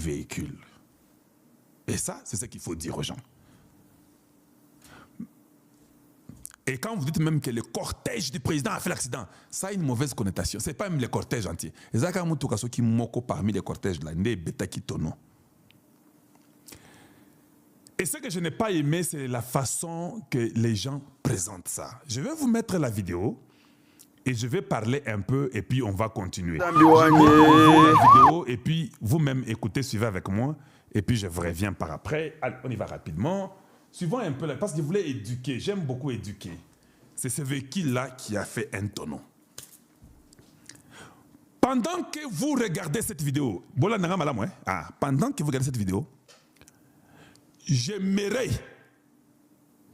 véhicule. Et ça, c'est ce qu'il faut dire aux gens. Et quand vous dites même que le cortège du président a fait l'accident, ça a une mauvaise connotation. Ce n'est pas même le cortège entier. Et ça, quand vous qui moko parmi les cortèges là, ne bêta qui tono. Et ce que je n'ai pas aimé, c'est la façon que les gens présentent ça. Je vais vous mettre la vidéo et je vais parler un peu et puis on va continuer. Je vais vous la vidéo et puis vous-même écoutez, suivez avec moi et puis je vous reviens par après. Allez, on y va rapidement. Suivons un peu là, parce que je voulais éduquer. J'aime beaucoup éduquer. C'est ce véhicule-là qui a fait un tonneau. Pendant que vous regardez cette vidéo, pendant que vous regardez cette vidéo, j'aimerais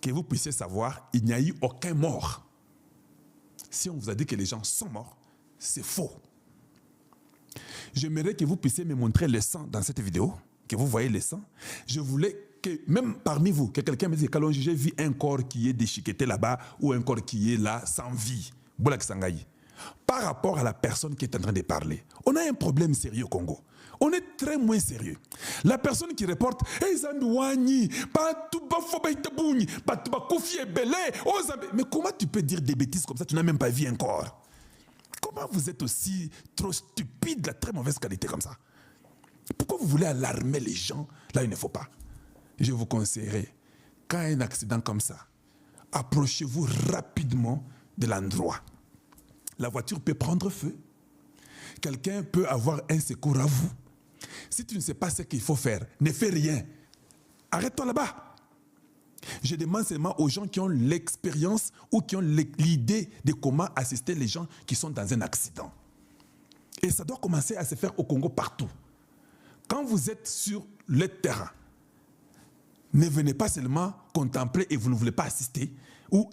que vous puissiez savoir qu'il n'y a eu aucun mort. Si on vous a dit que les gens sont morts, c'est faux. J'aimerais que vous puissiez me montrer le sang dans cette vidéo, que vous voyez le sang. Je voulais que même parmi vous, que quelqu'un me dise que j'ai vu un corps qui est déchiqueté là-bas ou un corps qui est là sans vie. Par rapport à la personne qui est en train de parler, on a un problème sérieux au Congo. On est très moins sérieux. La personne qui reporte, mais comment tu peux dire des bêtises comme ça? Tu n'as même pas vu un corps. Comment vous êtes aussi trop stupide de la très mauvaise qualité comme ça? Pourquoi vous voulez alarmer les gens là où il ne faut pas? Je vous conseillerais, quand il y a un accident comme ça, approchez-vous rapidement de l'endroit. La voiture peut prendre feu. Quelqu'un peut avoir un secours à vous. Si tu ne sais pas ce qu'il faut faire, ne fais rien. Arrête-toi là-bas. Je demande seulement aux gens qui ont l'expérience ou qui ont l'idée de comment assister les gens qui sont dans un accident. Et ça doit commencer à se faire au Congo partout. Quand vous êtes sur le terrain, ne venez pas seulement contempler et vous ne voulez pas assister ou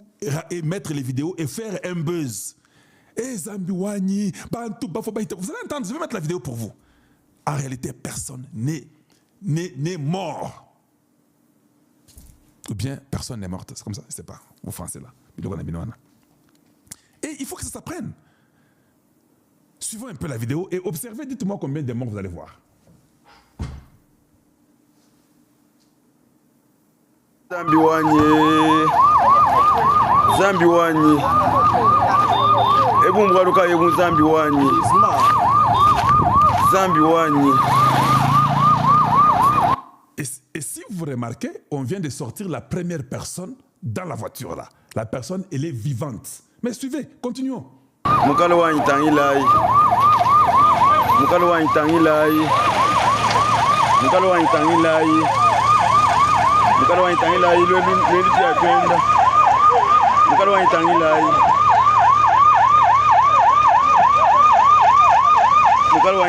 mettre les vidéos et faire un buzz. Vous allez entendre, je vais mettre la vidéo pour vous. En réalité, personne n'est mort. Ou bien, personne n'est morte. C'est comme ça, je ne sais pas. Vous français là. Et il faut que ça s'apprenne. Suivons un peu la vidéo et observez, dites-moi combien de morts vous allez voir. Zambi wanyi ebu mbwaluka ebu zambi wanyi et si vous remarquez, on vient de sortir la première personne dans la voiture là. La personne, elle est vivante. Mais suivez, continuons. Mukalo wanyi tangilai lweli tyapenda mukalo wanyi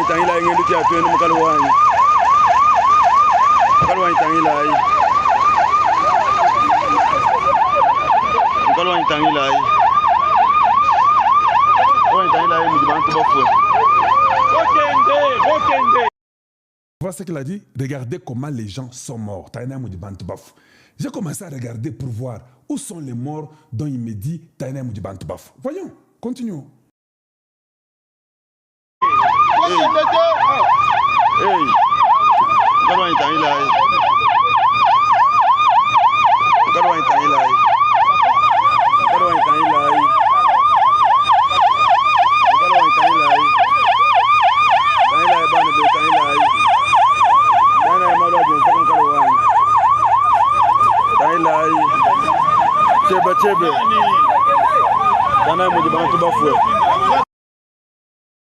tangilai ng'endu tyapenda mukalo wanyi tangilai mujibantu bafwe. Voilà ce qu'il a dit. Regardez comment les gens sont morts. J'ai commencé à regarder pour voir où sont les morts dont il me dit Taïna Moudibantubaf. Voyons, continuons.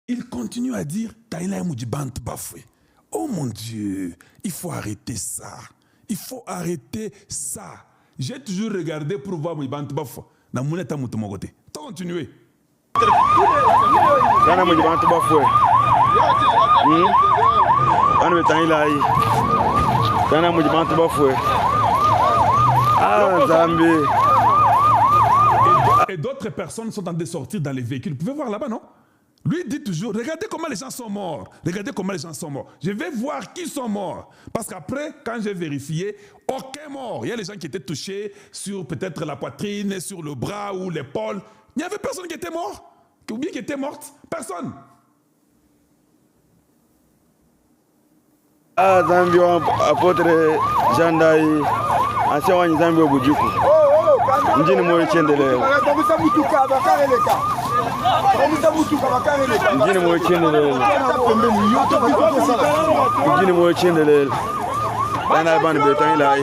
Il continue à dire oh mon Dieu, il faut arrêter ça. Il faut arrêter ça. J'ai toujours regardé pour voir Moudibant Bafou. Na mouneta moutomogote. Continuez. Et d'autres personnes sont en train de sortir dans les véhicules. Vous pouvez voir là-bas, non? Lui dit toujours, regardez comment les gens sont morts. Regardez comment les gens sont morts. Je vais voir qui sont morts. Parce qu'après, quand j'ai vérifié, aucun mort. Il y a les gens qui étaient touchés sur peut-être la poitrine, sur le bras ou l'épaule. Il n'y avait personne qui était mort. Ou bien qui était morte. Personne. Ah, Zambi wa apotre Jandai. Asia wa Zambi wa Bujuku. Mjini moyo chendelele. Mjini moyo chendelele. Mjini moyo chendelele. Tana ban betan ila ai.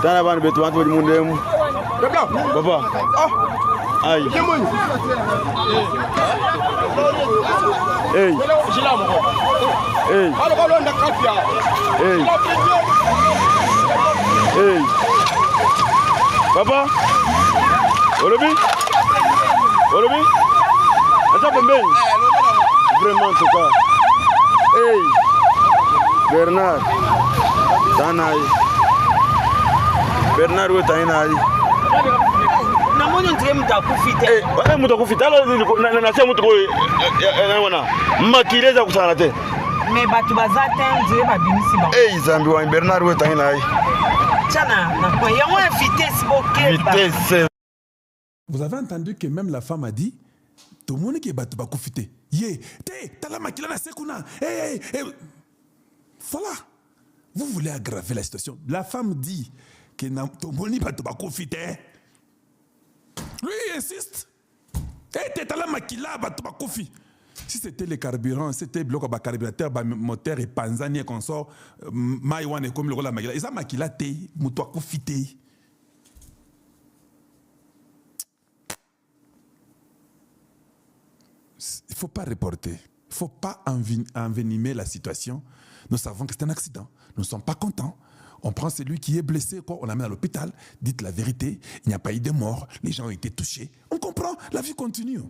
Tana ban betu wantu mundemu. Baba. Ai. Hey. Hey. Hey. Hey. Papa. Olobi. Olobi. Ata pembeni. Vraiment en tout cas. Hey. Bernard. Tanai. Bernard wo tanai. Na moni ndiye mtakufita. Eh, mtakufita alors na sema mtu wana. Makileza kusana te. Mais batu bazata ndiye babinisi ba. Eh, Zambi wa Bernard wo tanai. Tchana, na kwa yango vitesse boke. Vitesse. Vous avez entendu que même la femme a dit tout le monde qui est battu va profiter. Yé, t'as la maquille na sekuna. Hey. Voilà. Vous voulez aggraver la situation. La femme dit que tout le monde va profiter. Lui il insiste. T'as la maquille là va profiter. Si c'était les carburants, c'était bloc à carburateur, moteur et panzani et consort, maïwan et comme le rôle la maquille. Et ça maquille là t'es, moutoua profiter. Il ne faut pas reporter. Il ne faut pas envenimer la situation. Nous savons que c'est un accident. Nous ne sommes pas contents. On prend celui qui est blessé, quoi, on l'amène à l'hôpital. Dites la vérité. Il n'y a pas eu de mort. Les gens ont été touchés. On comprend. La vie continue. Mais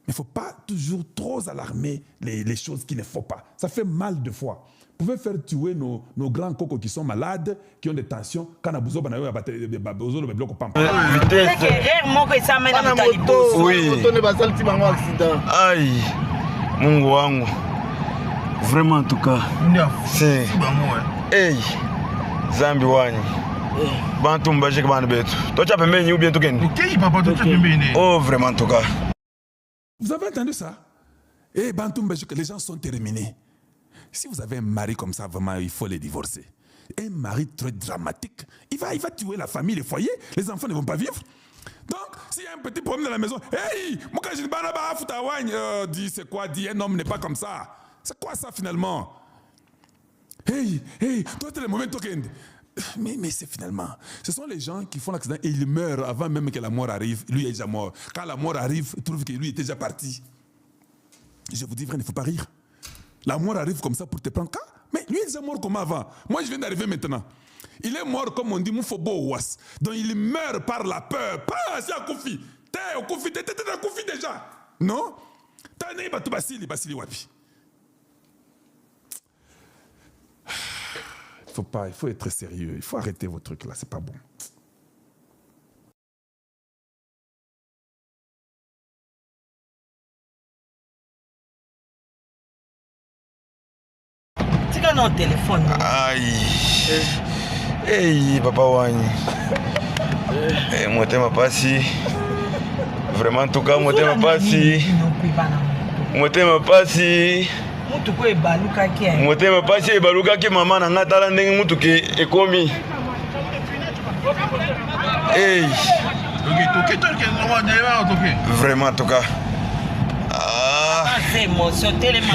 il ne faut pas toujours trop alarmer les choses qu'il ne faut pas. Ça fait mal de fois. Vous pouvez faire tuer nos grands cocos qui sont malades, qui ont des tensions. Quand on a besoin de bloc au pampa. Oui. Aïe. Mungu wangu. Vraiment en tout cas. C'est. Hey. Zambi wani. Bantu mbaje kwa betu. Tocha pembeni ou bien token. OK, papa, tocha pembeni. Oh, vraiment en tout cas. Vous avez entendu ça? Eh, Bantu mbaje, les gens sont terminés. Si vous avez un mari comme ça, vraiment, il faut les divorcer. Un mari très dramatique, il va tuer la famille, le foyer, les enfants ne vont pas vivre. Donc, s'il y a un petit problème dans la maison, hey, dit c'est quoi, dit un homme n'est pas comme ça. C'est quoi ça finalement? Hey, toi tu es le moment token. Mais c'est finalement, ce sont les gens qui font l'accident et ils meurent avant même que la mort arrive. Lui est déjà mort. Quand la mort arrive, il trouve que lui est déjà parti. Je vous dis vrai, il ne faut pas rire. La mort arrive comme ça pour te prendre. Mais lui, il est déjà mort comme avant. Moi, je viens d'arriver maintenant. Il est mort, comme on dit, Moufobo Ouas. Donc, il meurt par la peur. Pas si à Koufi. T'es au Koufi, t'es au Koufi déjà. Non? T'as un bateau Basili Wapi. Il faut être sérieux. Il faut arrêter vos trucs là. C'est pas bon. Non téléphone. Aïe. Hey, papa wani. Motema pasi. Vraiment en tout cas motema pasi. Motema pasi. Mutu ko ebaluka ki. Motema pasi ebaluka ki mama na ngatala ndenge mutu ke ekomi. Hey. Vraiment en tout cas. Ah, c'est émotion tellement.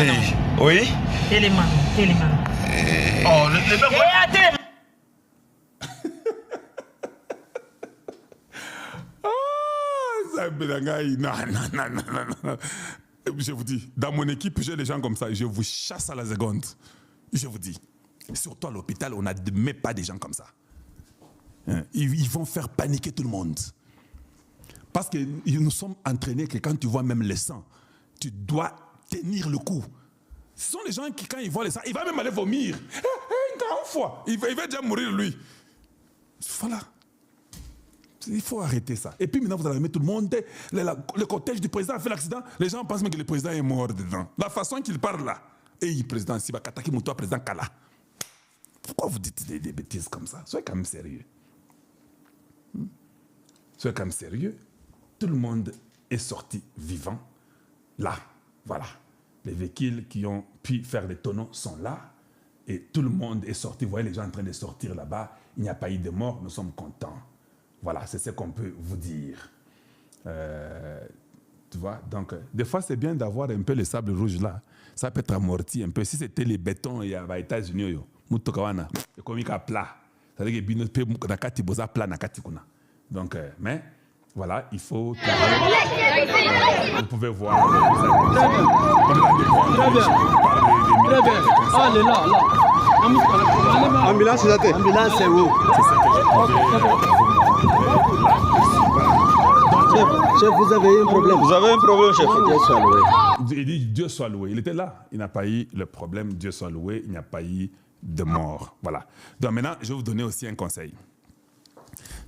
Oui. Tellement. Oh, le bébé. Non. Je vous dis, dans mon équipe, j'ai des gens comme ça. Je vous chasse à la seconde. Je vous dis. Surtout à l'hôpital, on n'admet pas des gens comme ça. Ils vont faire paniquer tout le monde. Parce que nous sommes entraînés que quand tu vois même le sang, tu dois tenir le coup. Ce sont les gens qui, quand ils voient le sang, il va même aller vomir. Une grande fois. Il va déjà mourir, lui. Voilà. Il faut arrêter ça. Et puis maintenant, vous allez mettre tout le monde. Le cortège du président a fait l'accident. Les gens pensent même que le président est mort dedans. La façon qu'il parle là. Et le président, si va Kataki Moutoua, président Kala. Pourquoi vous dites des bêtises comme ça? Soyez quand même sérieux. Soyez quand même sérieux. Tout le monde est sorti vivant. Là, voilà. Les véhicules qui ont pu faire les tonneaux sont là. Et tout le monde est sorti. Vous voyez les gens en train de sortir là-bas. Il n'y a pas eu de mort. Nous sommes contents. Voilà, c'est ce qu'on peut vous dire. Tu vois, donc, des fois, c'est bien d'avoir un peu le sable rouge là. Ça peut être amorti un peu. Si c'était les bétons et aux États-Unis, c'est comme un plat. C'est-à-dire que c'est plat. Donc, mais voilà, il faut. Vous pouvez voir. Très bien. Ah, elle est là, là. Ambulance, c'est où? Ambulance, c'est où? C'est ça que je pouvais. Chef, vous avez un problème. Vous avez un problème, chef. Dieu soit loué. Il dit Dieu soit loué. Il était là. Il n'a pas eu le problème. Dieu soit loué. Il n'y a pas eu de mort. Voilà. Donc maintenant, je vais vous donner aussi un conseil.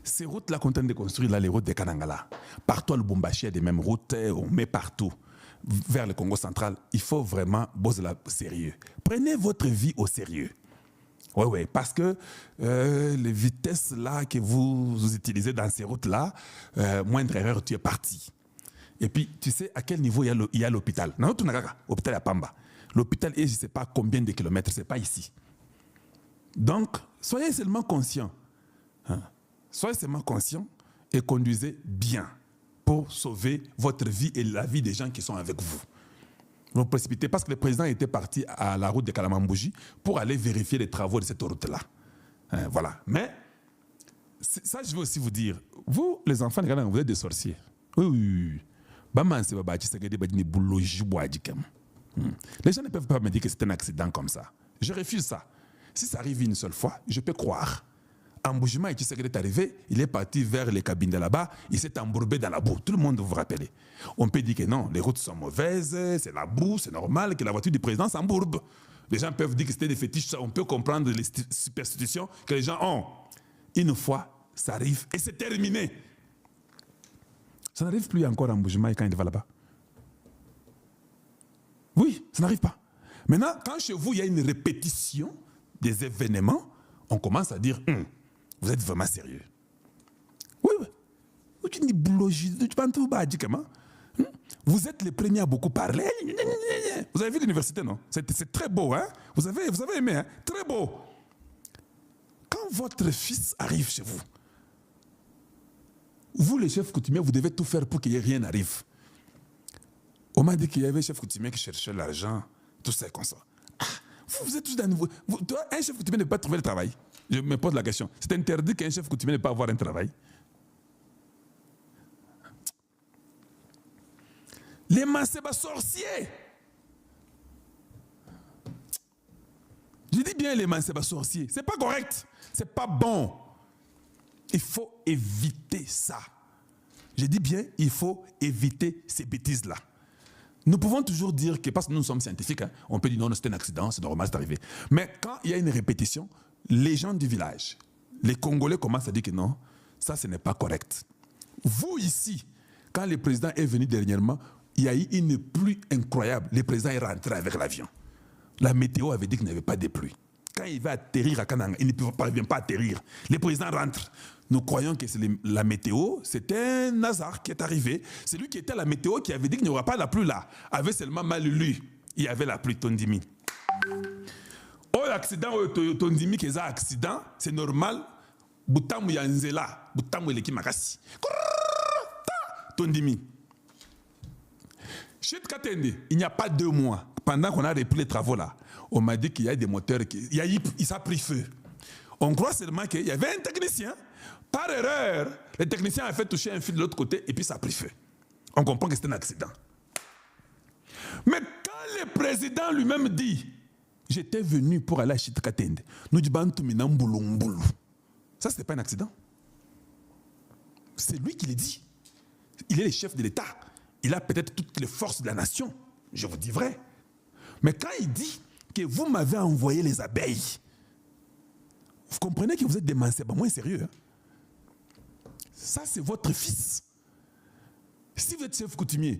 Ces routes-là qu'on est en train de construire, là, les routes de Kanangala, partout à Lubumbashi, il y a des mêmes routes, on met partout vers le Congo central. Il faut vraiment bosser là sérieux. Prenez votre vie au sérieux. Oui, parce que les vitesses là que vous utilisez dans ces routes-là, moindre erreur, tu es parti. Et puis, tu sais à quel niveau il y a l'hôpital. Dans notre hôpital à Pamba. L'hôpital est, je ne sais pas combien de kilomètres, ce n'est pas ici. Donc, soyez seulement conscients. Hein? Soyez seulement conscients et conduisez bien pour sauver votre vie et la vie des gens qui sont avec vous. Ne vous précipitez parce que le président était parti à la route de Kalamambouji pour aller vérifier les travaux de cette route-là. Voilà. Mais, ça, je veux aussi vous dire, vous, les enfants, vous êtes des sorciers. Oui. Les gens ne peuvent pas me dire que c'est un accident comme ça. Je refuse ça. Si ça arrive une seule fois, je peux croire. Amboujima, et tu sais qu'il est arrivé, il est parti vers les cabines de là-bas, il s'est embourbé dans la boue. Tout le monde vous rappelle. On peut dire que non, les routes sont mauvaises, c'est la boue, c'est normal que la voiture du président s'embourbe. Les gens peuvent dire que c'était des fétiches, on peut comprendre les superstitions que les gens ont. Une fois, ça arrive et c'est terminé. Ça n'arrive plus encore à Amboujima quand il va là-bas. Oui, ça n'arrive pas. Maintenant, quand chez vous, il y a une répétition des événements, on commence à dire, vous êtes vraiment sérieux. Oui. Vous êtes les premiers à beaucoup parler. Vous avez vu l'université, non? C'est très beau, hein? Vous avez aimé, hein? Très beau. Quand votre fils arrive chez vous, vous, les chefs coutumiers, vous devez tout faire pour qu'il n'y ait rien n'arrive. On m'a dit qu'il y avait un chef coutumier qui cherchait l'argent, tout ça comme ça. Vous êtes tous dans niveau. Un chef coutumier ne peut pas trouver le travail. Je me pose la question. C'est interdit qu'un chef coutumier ne peut pas avoir un travail. Les mancebas sorciers. Je dis bien les mancebas sorciers. C'est pas correct. C'est pas bon. Il faut éviter ça. Je dis bien, il faut éviter ces bêtises-là. Nous pouvons toujours dire que, parce que nous sommes scientifiques, hein, on peut dire non, c'est un accident, c'est normal, c'est arrivé. Mais quand il y a une répétition, les gens du village, les Congolais commencent à dire que non, ça, ce n'est pas correct. Vous, ici, quand le président est venu dernièrement, il y a eu une pluie incroyable. Le président est rentré avec l'avion. La météo avait dit qu'il n'y avait pas de pluie. Quand il va atterrir à Kananga, il ne parvient pas à atterrir. Le président rentre. Nous croyons que c'est la météo, c'était un hasard qui est arrivé. C'est lui qui était à la météo qui avait dit qu'il n'y aura pas la pluie là. Avait seulement mal lu. Il y avait la pluie Tondimi. Oh, l'accident, Tondimi, qui est un accident, c'est normal. Boutamu Yanzela, Boutamu Eleki Makasi. Tondimi. Chez Katende, il n'y a pas 2 mois, pendant qu'on a repris les travaux là, on m'a dit qu'il y a des moteurs, il s'est pris feu. On croit seulement qu'il y avait un technicien. Par erreur, le technicien a fait toucher un fil de l'autre côté et puis ça a pris feu. On comprend que c'est un accident. Mais quand le président lui-même dit, j'étais venu pour aller à Chitkatende, nous disons, ça, ce n'est pas un accident. C'est lui qui l'a dit. Il est le chef de l'État. Il a peut-être toutes les forces de la nation. Je vous dis vrai. Mais quand il dit que vous m'avez envoyé les abeilles, vous comprenez que vous êtes des mancebas moins sérieux. Hein? Ça, c'est votre fils. Si vous êtes chef coutumier,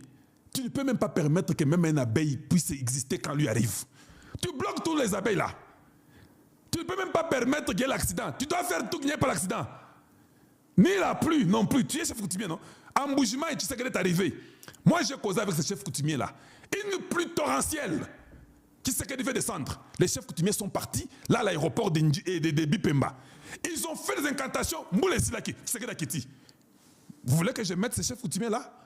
tu ne peux même pas permettre que même une abeille puisse exister quand lui arrive. Tu bloques tous les abeilles là. Tu ne peux même pas permettre qu'il y ait l'accident. Tu dois faire tout qu'il n'y ait pas l'accident. Ni la pluie non plus. Tu es chef coutumier, non? Embougement et tu sais qu'elle est arrivée. Moi, j'ai causé avec ce chef coutumier là. Une pluie torrentielle. Qui c'est qui devait descendre? Les chefs coutumiers sont partis, là, à l'aéroport de Bipemba. Ils ont fait des incantations. Moulé Silaki, c'est que Dakiti. Vous voulez que je mette ces chefs coutumiers là?